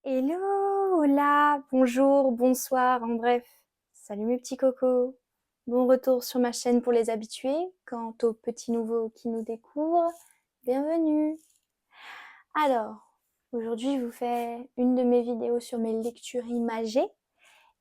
Hello, hola, bonjour, bonsoir, en bref. Salut mes petits cocos. Bon retour sur ma chaîne pour les habitués. Quant aux petits nouveaux qui nous découvrent, bienvenue. Alors, aujourd'hui je vous fais une de mes vidéos sur mes lectures imagées.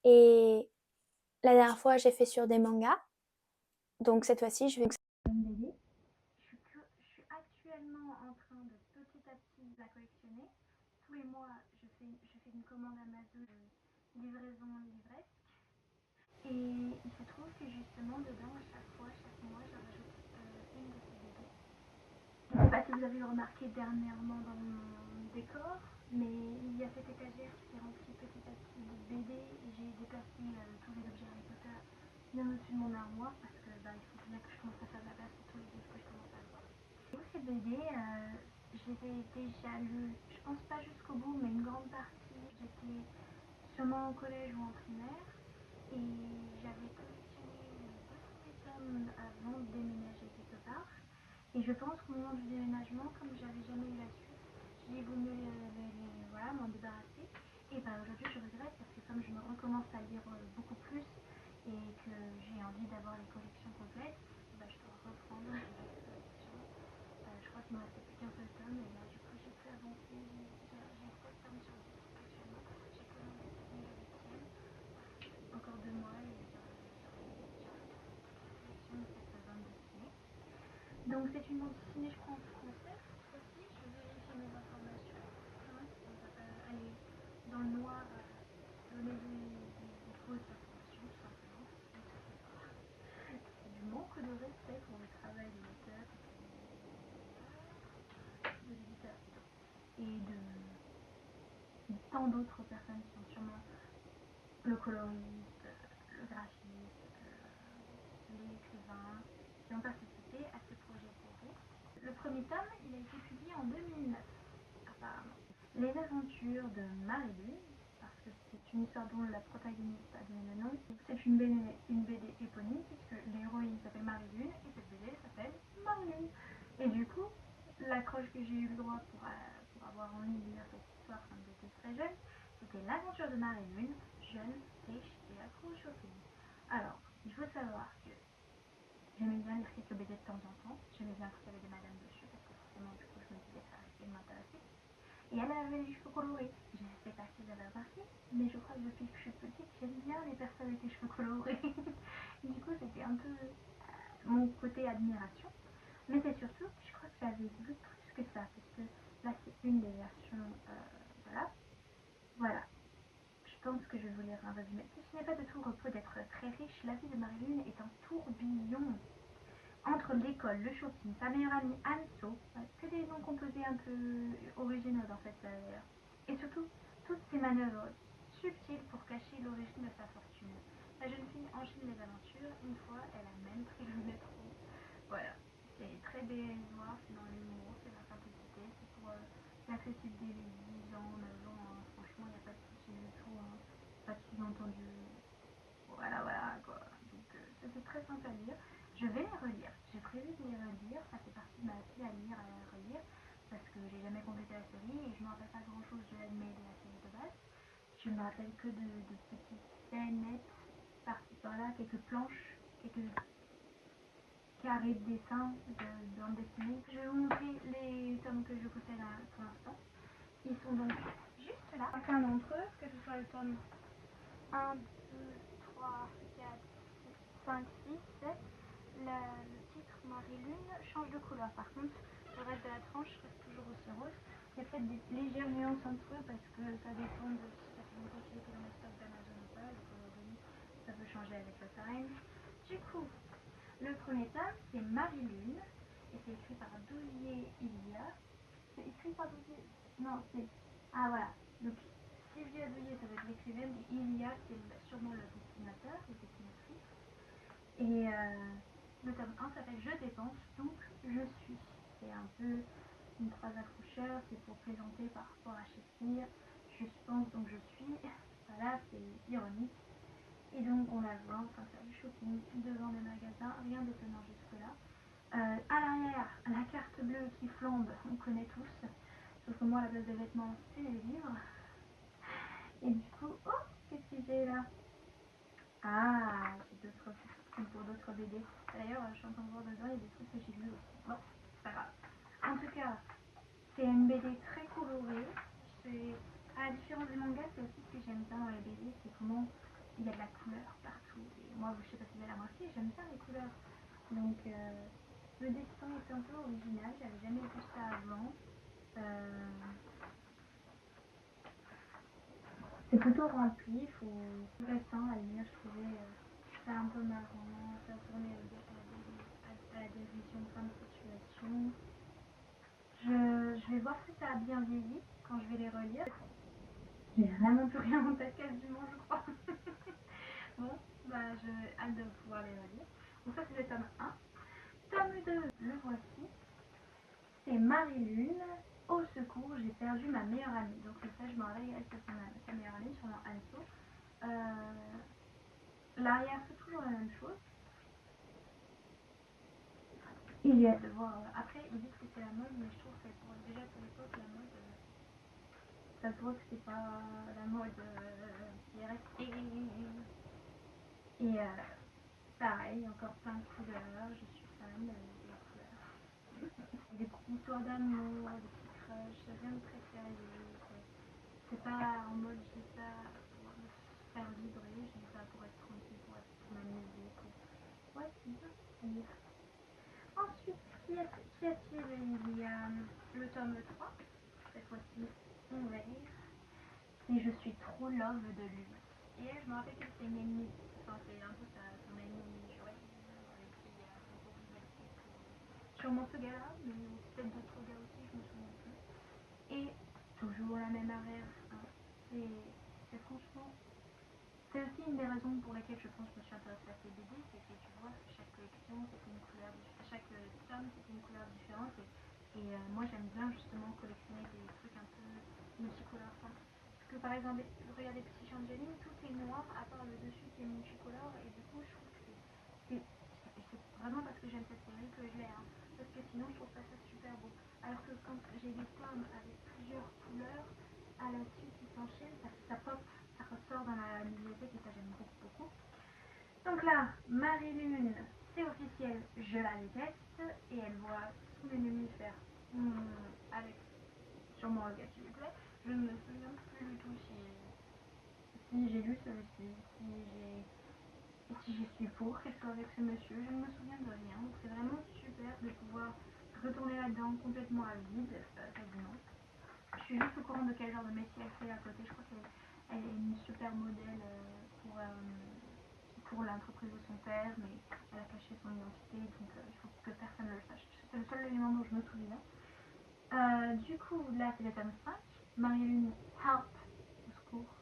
Et la dernière fois j'ai fait sur des mangas. Donc cette fois-ci je vais... Je suis actuellement en train de petit à petit la collectionner. Tous les mois, je fais une commande Amazon, livraison livresque. Et il se trouve que justement, dedans, à chaque fois, chaque mois, je rajoute une de ces BD. Je ne sais pas si vous avez remarqué dernièrement dans mon décor, mais il y a cette étagère qui est remplie petit à petit de BD et j'ai déplacé tous les objets Harry Potter bien au-dessus de mon armoire parce que il faut bien que je commence à faire de la place pour tous les livres que je commence à voir. Et ces BD, je les ai déjà lus, je pense pas jusqu'au bout, mais une grande partie. J'étais sûrement au collège ou en primaire et j'avais collectionné les deux premiers tomes avant de déménager quelque part. Et je pense qu'au moment du déménagement, comme j'avais jamais eu la suite, j'ai voulu voilà, m'en débarrasser. Et aujourd'hui je regrette parce que comme je me recommence à lire beaucoup plus et que j'ai envie d'avoir les collections complètes, je dois reprendre les collections. Je crois qu'il ne me restait plus qu'un seul tome et là du coup j'ai pu avancer. J'ai 7 tomes sur 10 actuellement. J'ai commandé cette nuit le 8e. Encore 2 mois et j'aurai la collection de cette bande dessinée. Donc c'est une bande dessinée, je crois, en français. Cette fois-ci, je vais vérifier mes informations. Hein, on va pas aller dans le noir, donner des fausses informations, tout simplement. C'est du manque de respect pour le travail de l'auteur, de l'éditeur et de tant d'autres personnes qui sont sûrement le coloriste, le graphiste, l'écrivain, qui ont participé à ce projet BD. Le premier tome, il a été publié en 2009, apparemment. Les aventures de Marie-Lune, parce que c'est une histoire dont la protagoniste a donné le nom. C'est une BD éponyme, puisque l'héroïne s'appelle Marie-Lune, et cette BD s'appelle Marie-Lune. Et du coup, l'accroche que j'ai eu le droit pour avoir envie de lire cette histoire quand j'étais très jeune, c'était l'aventure de Marie-Lune, jeune, riche et accro au shopping. Alors, il faut savoir que j'aimais bien lire quelques BD de temps en temps. J'aimais bien quand il y avait des madames dessus, parce que forcément, du coup, je me disais que ça risquait de m'intéresser. Et elle avait les cheveux colorés. Je ne sais pas si vous avez remarqué, mais je crois que depuis que je suis petite, j'aime bien les personnes avec les cheveux colorés. Du coup, c'était un peu mon côté admiration. Mais c'est surtout que je crois que j'avais vu plus que ça, parce que là, c'est une des versions. Voilà. Voilà. Je pense que je vais vous lire un résumé. Ce n'est pas de tout repos d'être très riche. La vie de Marie-Lune est un tourbillon. Entre l'école, le shopping, sa meilleure amie Anso, que des noms composés un peu originaux dans cette d'ailleurs. Et surtout, toutes ces manœuvres subtiles pour cacher l'origine de sa fortune. La jeune fille enchaîne les aventures, une fois elle a même pris le métro. Voilà, c'est très dérisoire, c'est dans l'humour, c'est la simplicité, c'est pour l'accessibilité des 10 ans, 9 ans, hein. Franchement, il n'y a pas de souci du tout, hein. Pas de sous-entendu. Voilà, voilà, quoi. Donc, c'était très simple à lire. Je vais les relire. J'ai prévu de les relire. Ça fait partie de ma vie à lire, à relire. Parce que j'ai jamais complété la série et je ne me rappelle pas grand chose de l'anime de la série de base. Je me rappelle que de petites scénettes par-ci par-là, quelques planches, quelques carrés de dessin de bande dessinée. Je vais vous montrer les tomes que je possède pour l'instant. Ils sont donc juste là. Chacun d'entre eux, que ce soit le tome 1, 2, 3, 4, 5, 6, 7. Le titre Marie-Lune change de couleur. Par contre, le reste de la tranche reste toujours aussi rose. Il y a peut-être des légères nuances entre eux parce que ça dépend de si ça fait longtemps qu'il était dans les stocks d'Amazon ou pas. Le coloris, ça peut changer avec le time. Du coup, le premier tome, c'est Marie-Lune. Et c'est écrit par Douillet Ilia. C'est écrit par Douillet. Non, c'est. Ah voilà. Donc, Sylvia Douillet, ça va être l'écrivaine. Et Ilia, c'est sûrement le dessinateur ou dessinatrice. Et le tome 1 s'appelle Je dépense, donc je suis. C'est un peu une phrase accrocheur, c'est pour plaisanter par rapport à Shakespeare. Je pense donc je suis. Voilà, c'est ironique. Et donc on la voit en train de faire du shopping devant des magasins, rien d'étonnant jusque-là. À l'arrière, la carte bleue qui flambe, on connaît tous. Sauf que moi, à la place des vêtements, c'est les livres. Et du coup, oh, qu'est-ce que j'ai là? Ah, j'ai d'autres trucs pour d'autres BD. D'ailleurs, je suis en train de voir dedans, il y a des trucs que j'ai lus aussi. Bon, c'est pas grave. En tout cas, c'est une BD très colorée. À la différence des mangas, c'est aussi ce que j'aime bien dans les BD, c'est comment il y a de la couleur partout. Et moi, je sais pas si vous allez remarquer, j'aime bien les couleurs. Donc, le dessin est un peu original, j'avais jamais vu ça avant. C'est plutôt rempli, faut récent à lire, je trouvais ça un peu marrant, ça tournait à la dérision plein de situations. Je vais voir si ça a bien vieilli quand je vais les relire. J'ai vraiment plus rien en tête quasiment, je crois. Bon, bah j'ai hâte de pouvoir les relire. Donc ça c'est le tome 1. Tome 2, le voici. C'est Marie-Lune. Au secours, j'ai perdu ma meilleure amie. Donc ça, je me rappelle, elle c'est sa meilleure amie, sûrement Anso. L'arrière, c'est toujours la même chose. Et j'ai hâte de voir. Après, ils disent que c'est la mode, mais je trouve que déjà pour l'époque, la mode, ça se voit que c'est pas la mode qui est restée. Et pareil, encore plein de couleurs. Je suis fan des couleurs. Des petites histoires d'amour, des petits crushs, ça vient de très sérieux. C'est pas en mode je dis ça pour me faire vibrer, je dis ça pour être tranquille, pour m'amuser. Ouais, c'est bien. Ensuite, qu'y a-t-il? Il y a le tome 3, cette fois-ci ouvert. Et je suis trop love de lui. Et elle, je me rappelle qu'elle c'est une ennemie. Enfin, c'est un peu son ennemie jurée, avec qui il y a beaucoup de rivalité pour sûrement ce gars-là, mais peut-être d'autres gars aussi, je me souviens plus. Et toujours la même arrière. Hein. C'est franchement. C'est aussi une des raisons pour lesquelles je pense que je me suis intéressée à ces BD, c'est que tu vois, chaque collection c'était une couleur, chaque tome c'était une couleur différente. Et moi j'aime bien justement collectionner des trucs un peu multicolores. Enfin, parce que par exemple, regardez Petit Angeline, tout est noir à part le dessus qui est multicolore. Et du coup, je trouve que c'est vraiment parce que j'aime cette série que je l'ai. Hein, parce que sinon, je trouve pas ça super beau. Alors que quand j'ai des tomes avec plusieurs couleurs, à la suite ils s'enchaînent, ça pop, ça ressort dans la bibliothèque et ça j'aime beaucoup. Donc là, Marie-Lune, c'est officiel, je la déteste et elle voit son ennemi faire avec sûrement le gars qui lui plaît. Je ne me souviens plus du tout si j'ai lu celui-ci, si j'y suis pour qu'elle soit avec ce monsieur, je ne me souviens de rien. Donc c'est vraiment super de pouvoir retourner là-dedans complètement à vide, quasiment. Je suis juste au courant de quel genre de métier elle fait à côté. Je crois qu'elle est une super modèle pour l'entreprise de son père, mais elle a caché son identité, donc il faut que personne ne le sache. C'est le seul élément dont je me souviens. Du coup, là c'est le tome 5. Marie-Lune, help, au secours.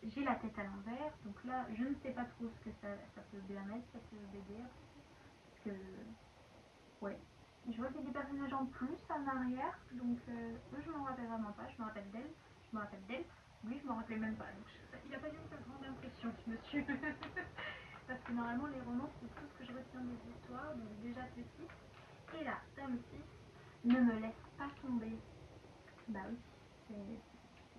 J'ai la tête à l'envers, donc là je ne sais pas trop ce que ça peut bien être cette BD, parce que, ouais. Je vois qu'il y a des personnages en plus en arrière, donc eux je m'en rappelle vraiment pas, je me rappelle d'elle, lui je m'en rappelais même pas, donc il a pas dû me faire grande impression ce monsieur. Parce que normalement les romans c'est tout ce que je retiens des histoires, donc déjà ceci. Et là, tome 6, ne me laisse pas tomber. Bah oui, c'est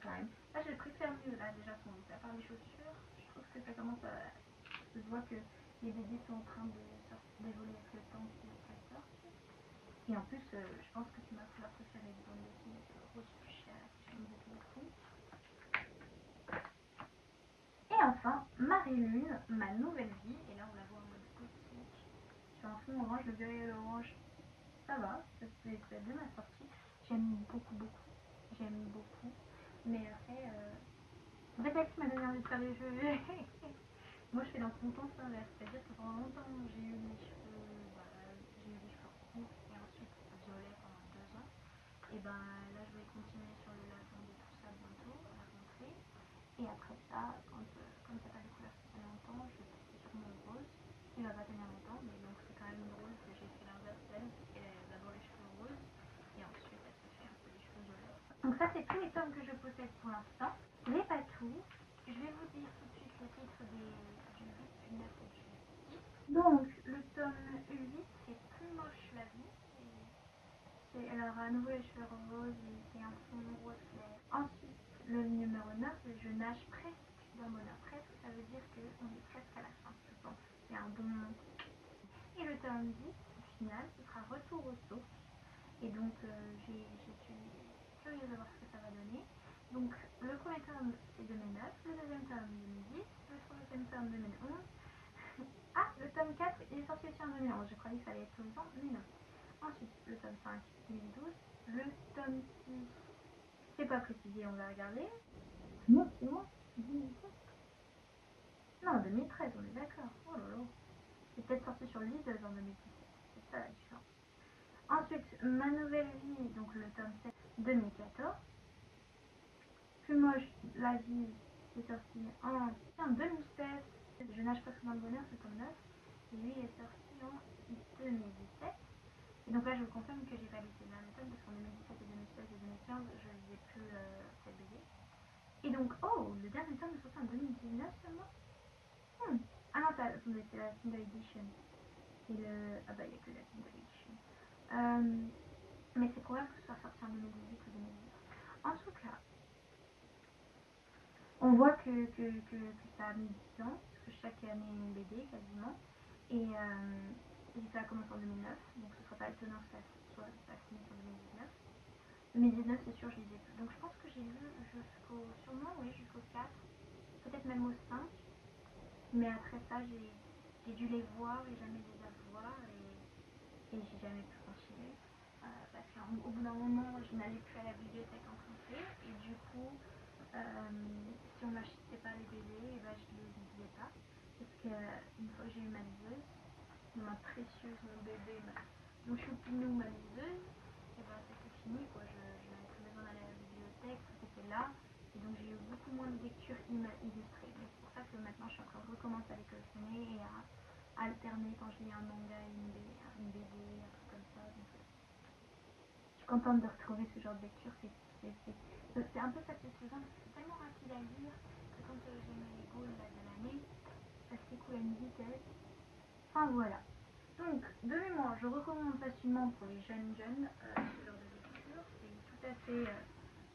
quand même. Là je préfère mieux là déjà son look, à part les chaussures, je trouve que ça commence à. Je vois que les BD sont en train d'évoluer avec le temps qui sortent. Et en plus, je pense que c'est ma couleur préférée de bande dessinée, c'est le rose fuchsia que j'aime beaucoup. Et enfin, Marie-Lune, ma nouvelle vie. Et là, on la voit en mode gothique. Sur un fond orange, le violet et l'orange, ça va, c'est bien assorti. J'aime beaucoup. J'aime beaucoup. Mais après, peut-être qui m'a donné envie de faire les cheveux. Moi, je fais dans son sens inverse. C'est-à-dire que pendant longtemps, j'ai eu les cheveux courts et ensuite violets pendant 2 ans. Et ben là, je vais continuer sur le lavement de tout ça bientôt, à la rentrée. Et après ça, comme ça n'a pas découvert très longtemps, je vais passer sur mon rose. Il va pas tenir longtemps, mais donc c'est quand même drôle que j'ai fait l'inverse d'elle, parce qu'elle a d'abord les cheveux roses, et ensuite elle se fait un peu les cheveux violets. Donc ça, c'est tous les tomes que je possède pour l'instant. Mais pas tout. Je vais vous dire tout de suite les titres du 8, du 9 et du 10. Donc, le tome 8, c'est Plus moche la vie. Elle aura à nouveau les cheveux roses et c'est un fond rose clair. Ensuite, le numéro 9, je nage presque d'un bonheur. Presque, ça veut dire qu'on est presque à la fin, je pense. C'est un bon... Et le tome 10, final, ce sera Retour aux sources. Et donc, je suis curieuse de voir ce que ça va donner. Donc, le premier tome, c'est 2009, le deuxième tome, 2010, le troisième tome, 2011. Ah, le tome 4, il est sorti aussi en 2011. Je croyais que ça allait être tous les ans, mais non. Ensuite, le tome 5, 2012. Le tome 6, c'est pas précisé, on va regarder. Non, c'est moi. 2017. Non, 2013, on est d'accord. Oh là là. C'est peut-être sorti sur Lidl en 2017. C'est ça la différence. Ensuite, Ma Nouvelle Vie, donc le tome 7, 2014. Plus moche, La Vie, c'est sorti en 2016. Je nage presque dans le bonheur, c'est tome 9. Et lui est sorti en 2017. Et donc là, je vous confirme que j'ai pas laissé le même tome parce qu'en 2017 et 2016 et 2015, je lisais plus cette BD. Et donc, oh, le dernier tome est sorti en 2019 seulement. Ah non, attendez, c'est la Single Edition. C'est le... Ah bah, il n'y a que la Single Edition. Mais c'est probable que ce soit sorti en 2018 ou 2019. En tout cas, on voit que ça a mis 10 ans, parce que chaque année une BD quasiment. Et ça a commencé en 2009, donc ce ne sera pas étonnant que ça finisse en 2019. 2019, c'est sûr, je lisais plus. Donc je pense que j'ai lu sûrement, oui, jusqu'au 4, peut-être même au 5. Mais après ça, j'ai dû les voir et jamais les avoir et j'ai jamais pu continuer. Parce qu'au bout d'un moment, je n'allais plus à la bibliothèque en français et du coup, si on m'achetait pas les BD, ben, je les lisais pas. Parce qu'une fois que j'ai eu ma liseuse, ma précieuse, mon bébé, mon choupinou, ma liseuse, et ben c'était fini quoi. Je n'avais plus besoin d'aller à la bibliothèque, tout était là. Et donc j'ai eu beaucoup moins de lectures illustrées. Mais c'est pour ça que maintenant je suis en train de recommencer à les collectionner et à alterner quand je lis un manga, une BD, un truc comme ça. Donc, je suis contente de retrouver ce genre de lecture. C'est un peu satisfaisant parce que c'est tellement rapide à lire que quand j'ai mes goals là, de l'année, ça s'écoule à une vitesse. Enfin voilà. Donc, de mémoire, je recommande facilement pour les jeunes ce genre de lecture. C'est tout à fait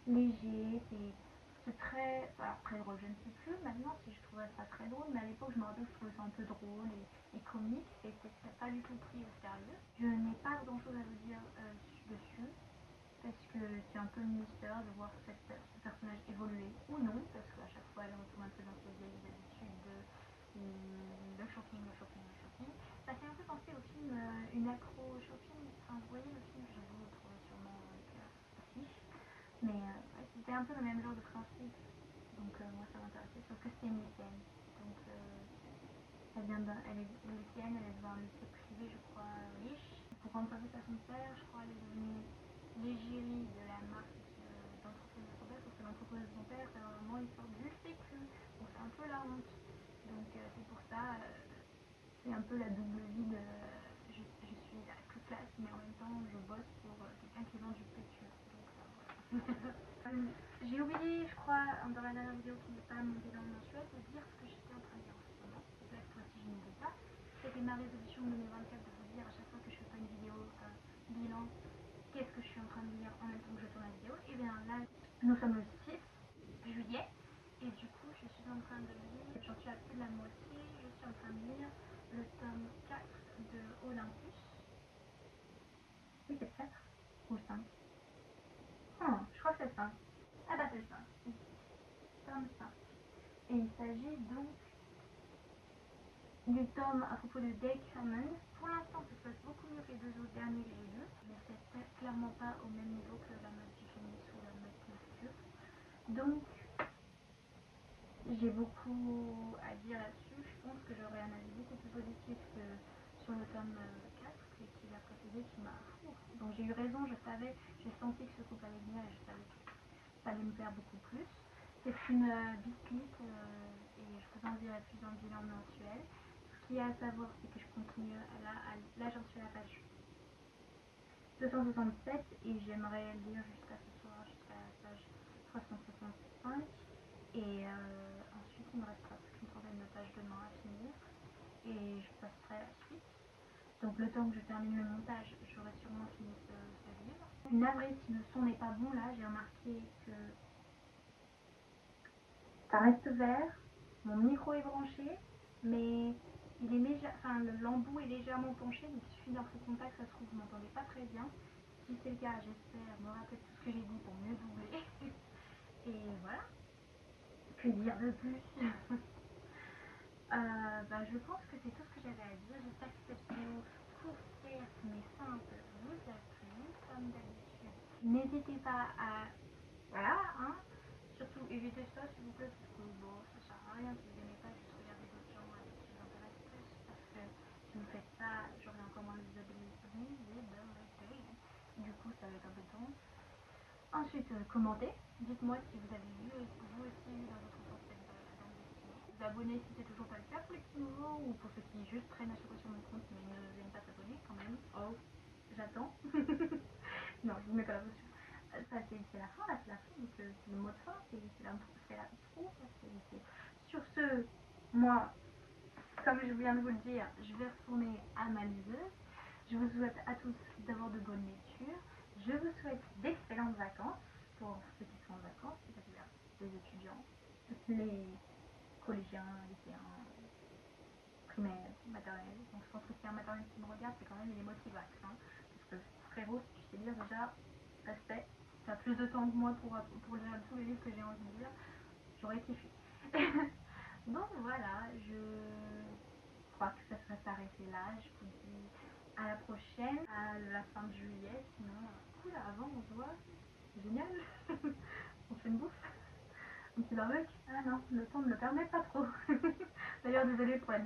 léger, c'est très... Alors très drôle, je ne sais plus maintenant si je trouverais ça très drôle, mais à l'époque je me rappelle que je trouvais ça un peu drôle et comique, et c'est pas du tout pris au sérieux. Je n'ai pas grand chose à vous dire dessus, parce que c'est un peu une mystère de voir ce personnage évoluer ou non, parce qu'à chaque fois elle retourne un peu dans ses vieilles habitudes de le shopping. Ça fait un peu penser au film Une accro au shopping. Enfin, vous voyez le film, je vous le trouve sûrement avec affiche. Mais ouais, c'était un peu le même genre de principe. Donc moi ça m'intéressait, sauf que c'était une lycéenne. Donc elle est lycéenne, elle est dans un lycée privé, je crois, riche. Pour rendre service à son père, je crois, elle est devenue l'égérie de la marque d'entreprise de son père, sauf que l'entreprise de son père, c'est vraiment une sorte du sécu. Donc c'est un peu la honte. Donc c'est pour ça, c'est un peu la double vie de je suis à la plus classe, mais en même temps je bosse pour quelqu'un qui vend du PQ. Donc voilà. J'ai oublié, je crois, dans la dernière vidéo qui n'est pas montée dans le mensuel, de dire ce que j'étais en train de lire en ce moment. Donc là, cette fois-ci, je n'oublie pas. C'était ma résolution 2024 de vous dire à chaque fois que je fais pas une vidéo bilan, qu'est-ce que je suis en train de lire en même temps que je tourne la vidéo. Et bien là, nous sommes le 6 juillet. Et du coup, je suis en train de lire, j'en suis à plus de la moitié, je suis en train de lire le tome 4 de Olympus. Oui, c'est le 4 ou le 5. Oh, je crois que c'est le 5. Ah bah c'est le 5, ici. Tome 5. Et il s'agit donc du tome à propos de Dake Hammond. Pour l'instant, ça se passe beaucoup mieux que les deux autres derniers que j'ai lus. Mais c'est clairement pas au même niveau que la Meuf du Phénix ou la Meuf Mercure. Donc, j'ai beaucoup à dire là-dessus. Je pense que j'aurai un avis beaucoup plus positif que sur le tome 4 qui l'a précédé, qui m'a... Donc j'ai eu raison, j'ai senti que ce couple allait venir et je savais que ça allait me plaire beaucoup plus. C'est une bitlite et je vous en dirai plus dans le bilan mensuel. Ce qu'il y a à savoir, c'est que je continue, là j'en suis à la page 267 et j'aimerais lire jusqu'à ce soir, jusqu'à la page 365. Et ensuite, il me restera plus qu'une centaine de pages demain à finir. Et je passerai à la suite. Donc le temps que je termine le montage, j'aurai sûrement fini ce livre. Navrée si le son n'est pas bon là, j'ai remarqué que Ça reste vert, mon micro est branché, mais il est enfin, l'embout est légèrement penché, donc il suffit d'un faux contact, ça se trouve vous m'entendez pas très bien. Si c'est le cas, j'espère me rappeler tout ce que j'ai dit pour mieux doubler. Et voilà. Que dire de plus? Je pense que c'est tout ce que j'avais à dire. J'espère que cette vidéo courte, certes, mais simple, vous a plu, comme d'habitude. N'hésitez pas à... Voilà, hein. Surtout, évitez ça, s'il vous plaît, parce que bon, ça sert à rien. Si vous n'aimez pas, juste regarder d'autres gens avec qui vous intéresse plus. Parce que si vous faites ça, j'aurai encore moins de visibilité. Du coup, ça va être un peu temps. Ensuite, commentez. Dites-moi si vous avez vu, vous aussi eu dans votre enfance cette bande dessinée. Vous abonnez si c'est toujours pas le cas pour les petits nouveaux ou pour ceux qui juste prennent à chaque fois sur mon compte mais ne viennent pas s'abonner quand même. Oh, j'attends. Non, je vous mets pas la pression. Ça, c'est la fin, là, c'est la fin. Donc, c'est le mot de fin, c'est la trop. Sur ce, moi, comme je viens de vous le dire, je vais retourner à ma liseuse. Je vous souhaite à tous d'avoir de bonnes lectures. Je vous souhaite d'excellentes vacances pour ceux qui sont en vacances, c'est-à-dire les étudiants, les collégiens, lycéens, primaires, maternelles. Donc je pense que s'il y a un maternel qui me regarde, c'est quand même les motivax. Hein, parce que frérot, si tu sais lire déjà, respect. Tu as plus de temps que moi pour lire tous les livres que j'ai envie de lire. J'aurais kiffé. Donc voilà, je crois que ça serait s'arrêter là. Je vous dis à la prochaine, à la fin de juillet. Sinon, cool, avant on se voit. Génial. On se fait une bouffe. Un petit barbecue. Ah non, le temps ne le permet pas trop. D'ailleurs, désolée pour la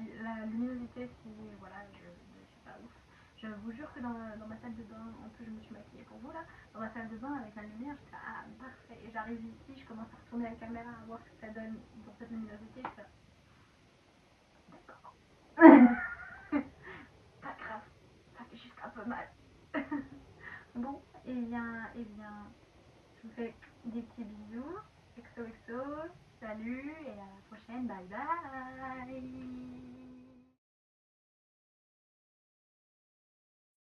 luminosité si voilà, je suis pas ouf. Je vous jure que dans ma salle de bain, en plus je me suis maquillée pour vous là, dans ma salle de bain avec la lumière, je fais ah parfait. Et j'arrive ici, je commence à retourner la caméra à voir ce que ça donne dans cette luminosité. Je fais d'accord. Pas grave, ça fait juste un peu mal. Bon, et bien, je vous fais des petits bisous. XOXO, salut et à la prochaine, bye bye.